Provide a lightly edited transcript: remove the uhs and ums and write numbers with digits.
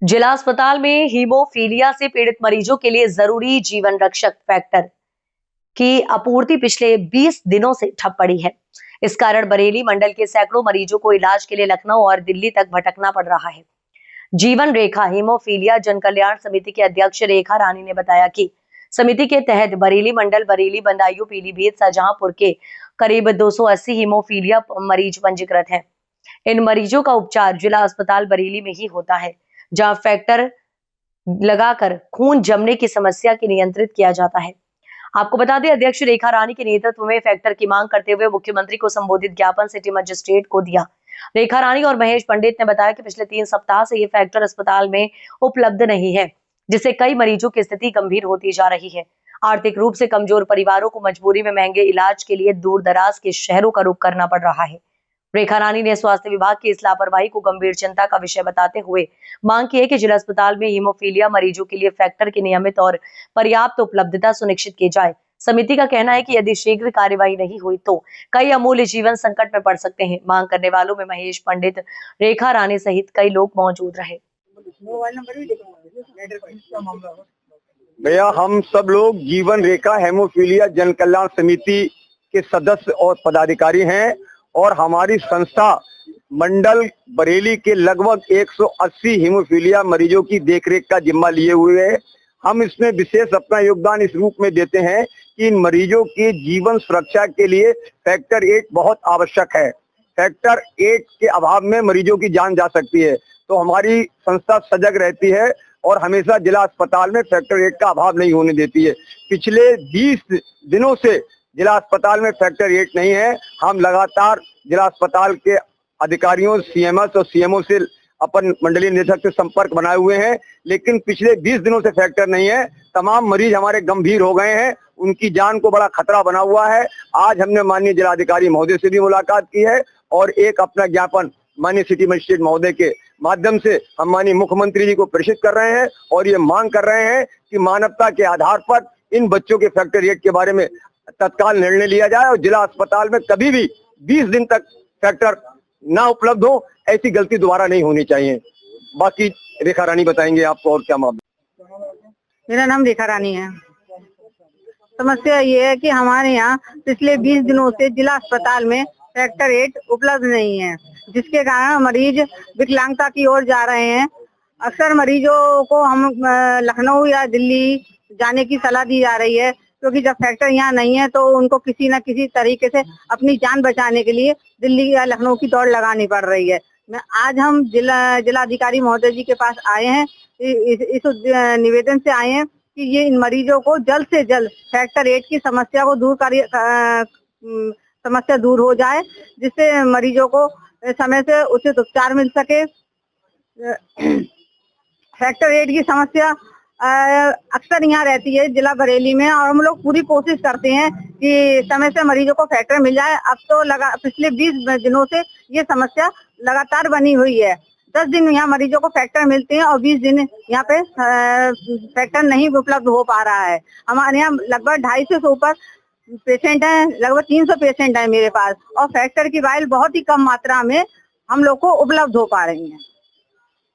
जिला अस्पताल में हीमोफीलिया से पीड़ित मरीजों के लिए जरूरी जीवन रक्षक फैक्टर की आपूर्ति पिछले 20 दिनों से ठप पड़ी है। इस कारण बरेली मंडल के सैकड़ों मरीजों को इलाज के लिए लखनऊ और दिल्ली तक भटकना पड़ रहा है। जीवन रेखा हीमोफीलिया जन कल्याण समिति के अध्यक्ष रेखा रानी ने बताया कि समिति के तहत बरेली मंडल, बरेली, बदायूं, पीलीभीत, शाहजहांपुर के करीब 280 हीमोफीलिया मरीज पंजीकृत हैं। इन मरीजों का उपचार जिला अस्पताल बरेली में ही होता है, जहां फैक्टर लगाकर खून जमने की समस्या को नियंत्रित किया जाता है। आपको बता दें, अध्यक्ष रेखा रानी के नेतृत्व में फैक्टर की मांग करते हुए मुख्यमंत्री को संबोधित ज्ञापन सिटी मजिस्ट्रेट को दिया। रेखा रानी और महेश पंडित ने बताया कि पिछले 3 सप्ताह से ये फैक्टर अस्पताल में उपलब्ध नहीं है, जिससे कई मरीजों की स्थिति गंभीर होती जा रही है। आर्थिक रूप से कमजोर परिवारों को मजबूरी में महंगे इलाज के लिए दूर दराज के शहरों का रुख करना पड़ रहा है। रेखा रानी ने स्वास्थ्य विभाग की इस लापरवाही को गंभीर चिंता का विषय बताते हुए मांग की है कि जिला अस्पताल में हीमोफीलिया मरीजों के लिए फैक्टर की नियमित और पर्याप्त उपलब्धता सुनिश्चित की जाए। समिति का कहना है कि यदि शीघ्र कार्यवाही नहीं हुई तो कई अमूल्य जीवन संकट में पड़ सकते हैं। मांग करने वालों में महेश पंडित, रेखा रानी सहित कई लोग मौजूद रहे। भैया, हम सब लोग जीवन रेखा हेमोफीलिया जन कल्याण समिति के सदस्य और पदाधिकारी हैं और हमारी संस्था मंडल बरेली के लगभग 180 हीमोफीलिया मरीजों की देखरेख का जिम्मा लिए हुए है। हम इसमें विशेष अपना योगदान इस रूप में देते हैं कि इन मरीजों की जीवन सुरक्षा के लिए फैक्टर 8 बहुत आवश्यक है। फैक्टर 8 के अभाव में मरीजों की जान जा सकती है, तो हमारी संस्था सजग रहती है और हमेशा जिला अस्पताल में फैक्टर 8 का अभाव नहीं होने देती है। पिछले 20 दिनों से जिला अस्पताल में फैक्टर 8 नहीं है। हम लगातार जिला अस्पताल के अधिकारियों, सीएमएस और सीएमओ से अपन मंडलीय निदेशक से संपर्क बनाए हुए हैं, लेकिन पिछले 20 दिनों से फैक्टर नहीं है। तमाम मरीज हमारे गंभीर हो गए हैं, उनकी जान को बड़ा खतरा बना हुआ है। आज हमने माननीय जिलाधिकारी महोदय से भी मुलाकात की है और एक अपना ज्ञापन माननीय सिटी मजिस्ट्रेट महोदय के माध्यम से हम माननीय मुख्यमंत्री जी को प्रेषित कर रहे हैं और ये मांग कर रहे हैं कि मानवता के आधार पर इन बच्चों के फैक्टर 8 के बारे में तत्काल निर्णय लिया जाए और जिला अस्पताल में कभी भी 20 दिन तक फैक्टर ना उपलब्ध हो, ऐसी गलती दोबारा नहीं होनी चाहिए। बाकी रेखा रानी बताएंगे आपको और क्या मामला। मेरा नाम रेखा रानी है। समस्या ये है कि हमारे यहाँ पिछले 20 दिनों से जिला अस्पताल में फैक्टर 8 उपलब्ध नहीं है, जिसके कारण मरीज विकलांगता की ओर जा रहे हैं। अक्सर मरीजों को हम लखनऊ या दिल्ली जाने की सलाह दी जा रही है, क्योंकि जब फैक्टर यहाँ नहीं है तो उनको किसी न किसी तरीके से अपनी जान बचाने के लिए दिल्ली या लखनऊ की दौड़ लगानी पड़ रही है। आज हम जिलाधिकारी महोदय जी के पास आए हैं, इस निवेदन से आए हैं कि ये इन मरीजों को जल्द से जल्द फैक्टर 8 की समस्या को समस्या दूर हो जाए, जिससे मरीजों को समय से उचित उपचार मिल सके। फैक्टर 8 की समस्या अक्सर यहाँ रहती है जिला बरेली में और हम लोग पूरी कोशिश करते हैं कि समय से मरीजों को फैक्टर मिल जाए। अब तो पिछले 20 दिनों से ये समस्या लगातार बनी हुई है। 10 दिन यहाँ मरीजों को फैक्टर मिलते हैं और 20 दिन यहाँ पे फैक्टर नहीं उपलब्ध हो पा रहा है। हमारे यहाँ लगभग 250 से ऊपर पेशेंट हैं, लगभग 300 पेशेंट हैं मेरे पास, और फैक्टर की वाइल बहुत ही कम मात्रा में हम लोग को उपलब्ध हो पा रही है।